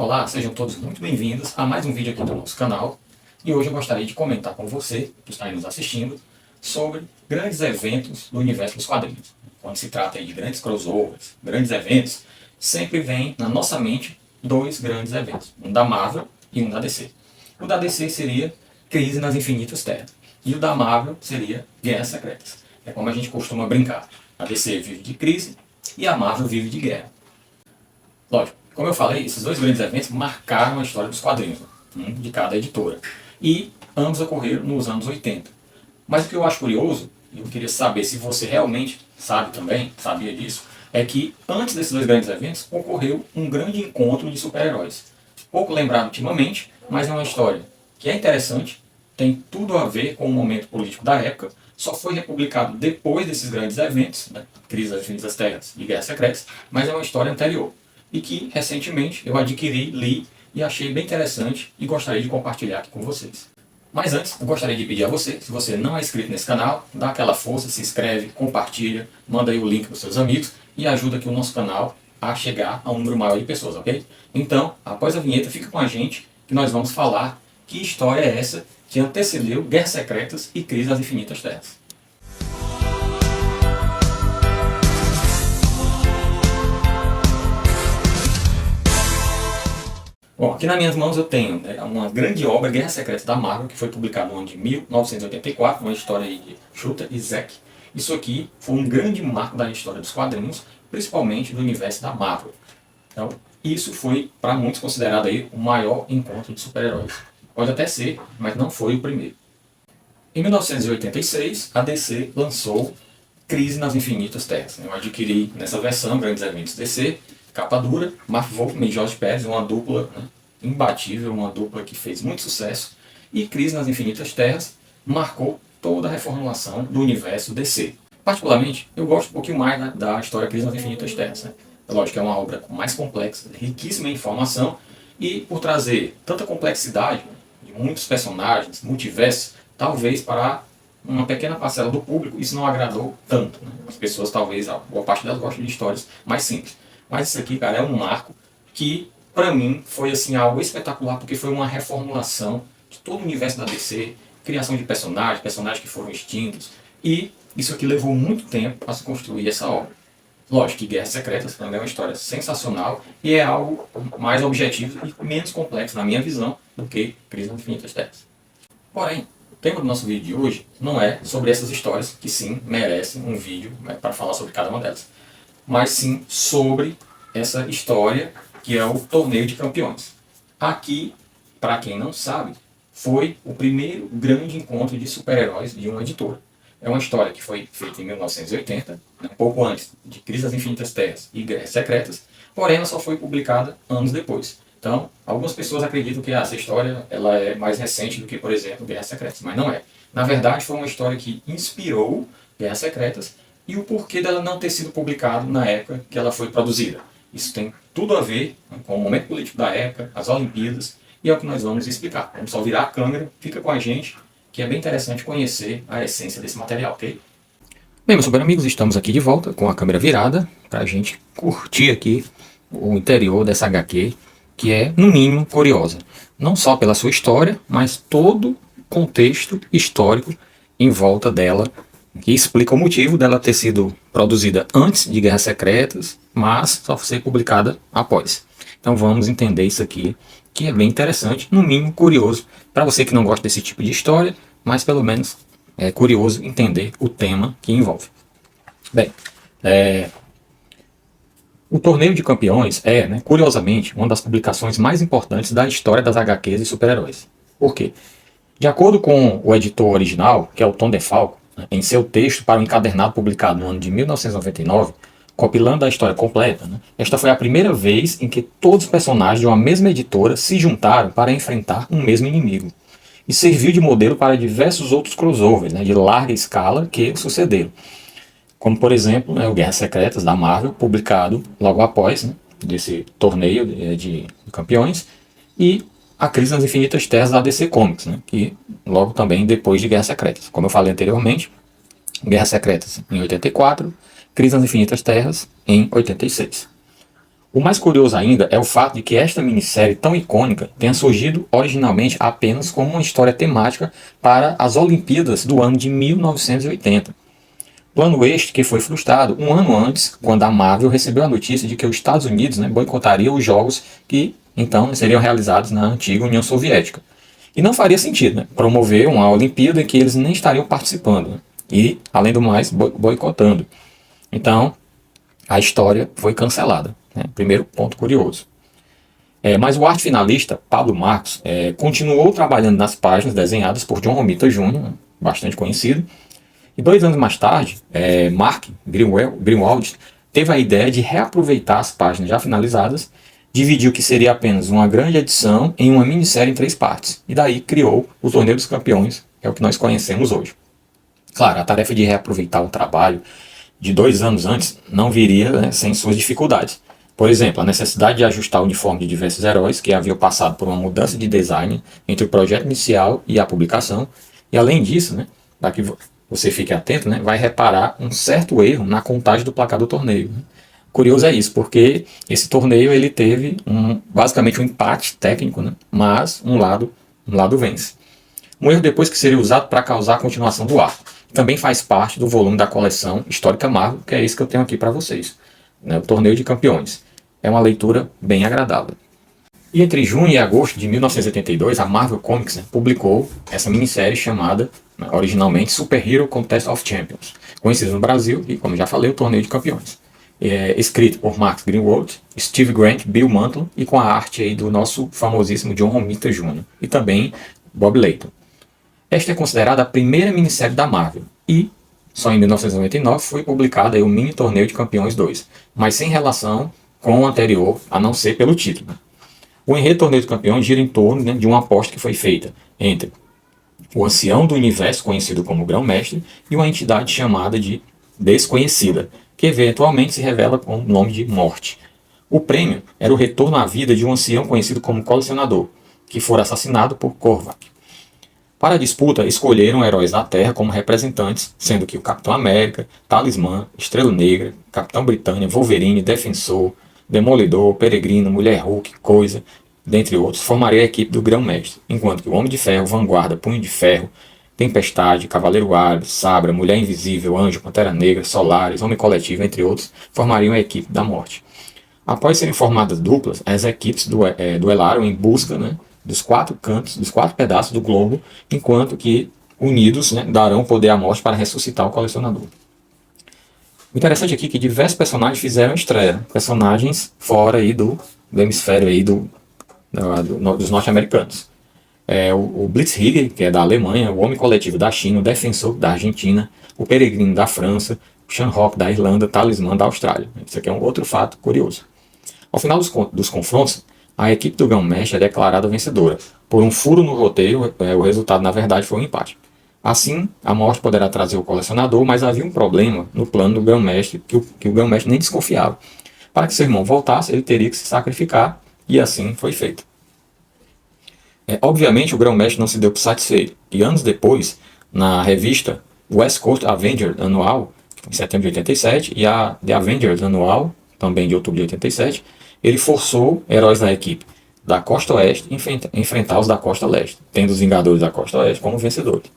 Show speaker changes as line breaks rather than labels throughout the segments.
Olá, sejam todos muito bem-vindos a mais um vídeo aqui do nosso canal. E hoje eu gostaria de comentar com você, que está aí nos assistindo, sobre grandes eventos do universo dos quadrinhos. Quando se trata aí de grandes crossovers, grandes eventos, sempre vem na nossa mente dois grandes eventos, um da Marvel e um da DC. O da DC seria Crise nas Infinitas Terras, e o da Marvel seria Guerras Secretas. É como a gente costuma brincar. A DC vive de crise e a Marvel vive de guerra. Lógico, como eu falei, esses dois grandes eventos marcaram a história dos quadrinhos, de cada editora. E ambos ocorreram nos anos 80. Mas o que eu acho curioso, e eu queria saber se você realmente sabe também, sabia disso, é que antes desses dois grandes eventos ocorreu um grande encontro de super-heróis. Pouco lembrado ultimamente, mas é uma história que é interessante, tem tudo a ver com o momento político da época, só foi republicado depois desses grandes eventos, né, Crise das Infinitas Terras e Guerras Secretas, mas é uma história anterior. E que recentemente eu adquiri, li e achei bem interessante e gostaria de compartilhar aqui com vocês. Mas antes, eu gostaria de pedir a você, se você não é inscrito nesse canal, dá aquela força, se inscreve, compartilha, manda aí o link para os seus amigos e ajuda aqui o nosso canal a chegar a um número maior de pessoas, ok? Então, após a vinheta, fica com a gente que nós vamos falar que história é essa que antecedeu Guerras Secretas e Crise das Infinitas Terras. Bom, aqui nas minhas mãos eu tenho uma grande obra, Guerras Secretas da Marvel, que foi publicada no ano de 1984, uma história aí de Shooter e Zack. Isso aqui foi um grande marco da história dos quadrinhos, principalmente do universo da Marvel. Então, isso foi, para muitos, considerado aí o maior encontro de super-heróis. Pode até ser, mas não foi o primeiro. Em 1986, a DC lançou Crise nas Infinitas Terras. Eu adquiri nessa versão, Grandes Eventos DC, capa dura, Mark Wolfman e George Pérez, uma dupla imbatível, uma dupla que fez muito sucesso. E Crise nas Infinitas Terras marcou toda a reformulação do universo DC. Particularmente, eu gosto um pouquinho mais da história Crise nas Infinitas Terras. É lógico que é uma obra mais complexa, riquíssima em informação, e por trazer tanta complexidade de muitos personagens, multiversos, talvez para uma pequena parcela do público isso não agradou tanto. As pessoas, talvez, a boa parte delas gostam de histórias mais simples. Mas isso aqui, cara, é um marco que, para mim, foi assim algo espetacular, porque foi uma reformulação de todo o universo da DC, criação de personagens que foram extintos, e isso aqui levou muito tempo para se construir essa obra. Lógico que Guerras Secretas também é uma história sensacional e é algo mais objetivo e menos complexo, na minha visão, do que Crise nas Infinitas Terras. Porém, o tema do nosso vídeo de hoje não é sobre essas histórias, que sim, merecem um vídeo para falar sobre cada uma delas, mas sim sobre essa história que é o Torneio de Campeões. Aqui, para quem não sabe, foi o primeiro grande encontro de super-heróis de uma editora. É uma história que foi feita em 1980, um pouco antes de Crise das Infinitas Terras e Guerras Secretas, porém ela só foi publicada anos depois. Então, algumas pessoas acreditam que essa história ela é mais recente do que, por exemplo, Guerras Secretas, mas não é. Na verdade, foi uma história que inspirou Guerras Secretas e o porquê dela não ter sido publicada na época que ela foi produzida. Isso tem tudo a ver com o momento político da época, as Olimpíadas, e é o que nós vamos explicar. Vamos só virar a câmera, fica com a gente, que é bem interessante conhecer a essência desse material, ok? Bem, meus super amigos, estamos aqui de volta com a câmera virada para a gente curtir aqui o interior dessa HQ, que é, no mínimo, curiosa. Não só pela sua história, mas todo o contexto histórico em volta dela, que explica o motivo dela ter sido produzida antes de Guerras Secretas, mas só ser publicada após. Então vamos entender isso aqui, que é bem interessante, no mínimo curioso, para você que não gosta desse tipo de história, mas pelo menos é curioso entender o tema que envolve. Bem, o Torneio de Campeões é, curiosamente, uma das publicações mais importantes da história das HQs e super-heróis. Por quê? De acordo com o editor original, que é o Tom DeFalco, em seu texto para o encadernado publicado no ano de 1999, compilando a história completa, esta foi a primeira vez em que todos os personagens de uma mesma editora se juntaram para enfrentar um mesmo inimigo. E serviu de modelo para diversos outros crossovers de larga escala que sucederam. Como, por exemplo, o Guerras Secretas da Marvel, publicado logo após desse torneio de campeões, e a Crise nas Infinitas Terras da DC Comics, que logo também depois de Guerras Secretas. Como eu falei anteriormente, Guerras Secretas em 84, Crise nas Infinitas Terras em 86. O mais curioso ainda é o fato de que esta minissérie tão icônica tenha surgido originalmente apenas como uma história temática para as Olimpíadas do ano de 1980. Plano este que foi frustrado um ano antes, quando a Marvel recebeu a notícia de que os Estados Unidos, boicotaria os jogos que então seriam realizados na antiga União Soviética. E não faria sentido, promover uma Olimpíada em que eles nem estariam participando, e, além do mais, boicotando. Então, a história foi cancelada. Primeiro ponto curioso. Mas o arte finalista, Pablo Marcos, continuou trabalhando nas páginas desenhadas por John Romita Jr., bastante conhecido. E 2 anos mais tarde, Mark Greenwald teve a ideia de reaproveitar as páginas já finalizadas, dividiu o que seria apenas uma grande edição em uma minissérie em 3 partes. E daí criou o Torneio dos Campeões, que é o que nós conhecemos hoje. Claro, a tarefa de reaproveitar o trabalho de 2 anos antes não viria sem suas dificuldades. Por exemplo, a necessidade de ajustar o uniforme de diversos heróis que haviam passado por uma mudança de design entre o projeto inicial e a publicação. E além disso, para que você fique atento, vai reparar um certo erro na contagem do placar do torneio. Curioso é isso, porque esse torneio ele teve basicamente um empate técnico, mas um lado vence. Um erro depois que seria usado para causar a continuação do arco. Também faz parte do volume da coleção Histórica Marvel, que é isso que eu tenho aqui para vocês. O Torneio de Campeões. É uma leitura bem agradável. E entre junho e agosto de 1982, a Marvel Comics publicou essa minissérie chamada, originalmente, Super Hero Contest of Champions, conhecida no Brasil e, como já falei, o Torneio de Campeões. Escrito por Max Greenwald, Steve Grant, Bill Mantlo e com a arte aí do nosso famosíssimo John Romita Jr. e também Bob Layton. Esta é considerada a primeira minissérie da Marvel e só em 1999 foi publicada o Mini Torneio de Campeões 2, mas sem relação com o anterior, a não ser pelo título. O enredo Torneio de Campeões gira em torno de uma aposta que foi feita entre o ancião do universo, conhecido como Grão-Mestre, e uma entidade chamada de Desconhecida, que eventualmente se revela com o nome de Morte. O prêmio era o retorno à vida de um ancião conhecido como Colecionador, que fora assassinado por Korvac. Para a disputa, escolheram heróis da Terra como representantes, sendo que o Capitão América, Talismã, Estrela Negra, Capitão Britânia, Wolverine, Defensor, Demolidor, Peregrino, Mulher Hulk, Coisa, dentre outros, formaria a equipe do Grão-Mestre, enquanto que o Homem de Ferro, Vanguarda, Punho de Ferro, Tempestade, Cavaleiro Árabe, Sabra, Mulher Invisível, Anjo, Pantera Negra, Solaris, Homem Coletivo, entre outros, formariam a equipe da Morte. Após serem formadas duplas, as equipes duelaram em busca dos 4 cantos, dos 4 pedaços do globo, enquanto que, unidos, darão poder à Morte para ressuscitar o Colecionador. O interessante aqui é que diversos personagens fizeram estreia, personagens fora aí do hemisfério aí dos norte-americanos. O Blitzkrieg, que é da Alemanha, o Homem Coletivo da China, o Defensor da Argentina, o Peregrino da França, o Shamrock da Irlanda, o Talismã da Austrália. Isso aqui é um outro fato curioso. Ao final dos confrontos, a equipe do Grão-Mestre é declarada vencedora. Por um furo no roteiro, o resultado na verdade foi um empate. Assim, a Morte poderá trazer o Colecionador, mas havia um problema no plano do Grão-Mestre que o Grão-Mestre nem desconfiava. Para que seu irmão voltasse, ele teria que se sacrificar, e assim foi feito. Obviamente, o Grão-Mestre não se deu por satisfeito, e anos depois, na revista West Coast Avenger Anual, em setembro de 87, e a The Avengers Anual, também de outubro de 87, ele forçou heróis da equipe da Costa Oeste a enfrentar os da Costa Leste, tendo os Vingadores da Costa Oeste como vencedores.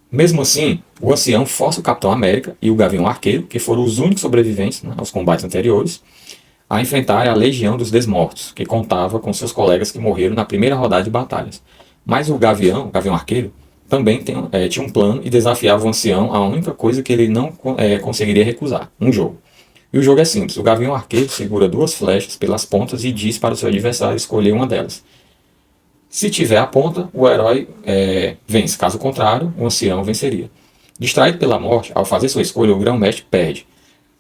Mesmo assim, o Ancião força o Capitão América e o Gavião Arqueiro, que foram os únicos sobreviventes aos combates anteriores, a enfrentar a Legião dos Desmortos, que contava com seus colegas que morreram na primeira rodada de batalhas. Mas o Gavião Arqueiro, também tinha um plano e desafiava o Ancião a única coisa que ele não conseguiria recusar, um jogo. E o jogo é simples, o Gavião Arqueiro segura 2 flechas pelas pontas e diz para o seu adversário escolher uma delas. Se tiver a ponta, o herói vence, caso contrário, o Ancião venceria. Distraído pela morte, ao fazer sua escolha, o Grão-Mestre perde.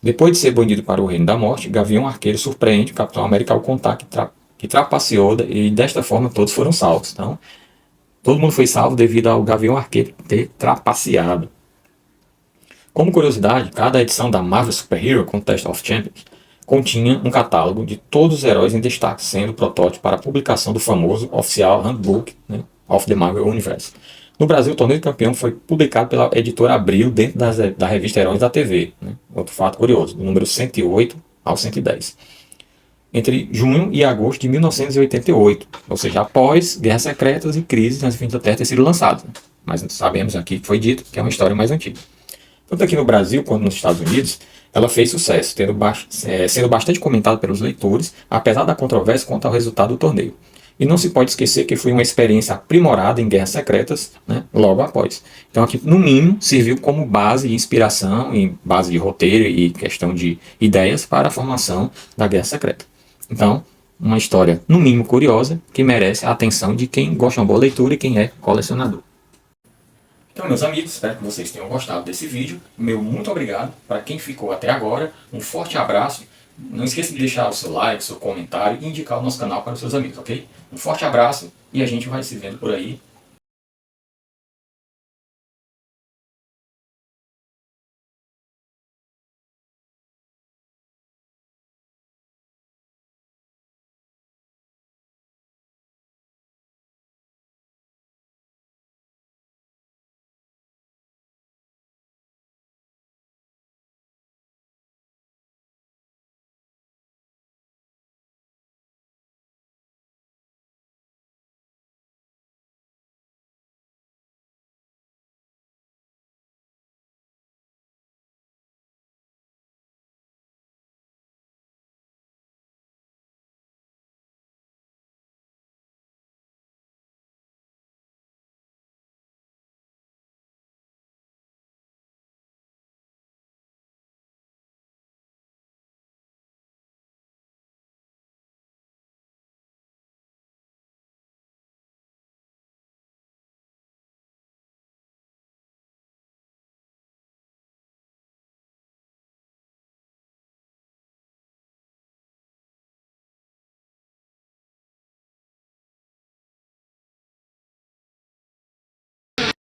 Depois de ser banido para o Reino da Morte, Gavião Arqueiro surpreende o Capitão América ao contar que trapaceou e desta forma todos foram salvos. Então, todo mundo foi salvo devido ao Gavião Arqueiro ter trapaceado. Como curiosidade, cada edição da Marvel Super Hero Contest of Champions continha um catálogo de todos os heróis em destaque, sendo o protótipo para a publicação do famoso oficial Handbook of the Marvel Universe. No Brasil, o Torneio de Campeão foi publicado pela editora Abril dentro da revista Heróis da TV. Outro fato curioso, do número 108 ao 110. entre junho e agosto de 1988, ou seja, após Guerras Secretas e Crises nas Infinitas Terras ter sido lançados. Mas sabemos aqui que foi dito que é uma história mais antiga. Tanto aqui no Brasil quanto nos Estados Unidos, ela fez sucesso, sendo bastante comentada pelos leitores, apesar da controvérsia quanto ao resultado do torneio. E não se pode esquecer que foi uma experiência aprimorada em Guerras Secretas, né, logo após. Então aqui, no mínimo, serviu como base de inspiração, e base de roteiro e questão de ideias para a formação da Guerra Secreta. Então, uma história, no mínimo, curiosa, que merece a atenção de quem gosta de uma boa leitura e quem é colecionador. Então, meus amigos, espero que vocês tenham gostado desse vídeo. Meu muito obrigado para quem ficou até agora. Um forte abraço. Não esqueça de deixar o seu like, seu comentário e indicar o nosso canal para os seus amigos, ok? Um forte abraço e a gente vai se vendo por aí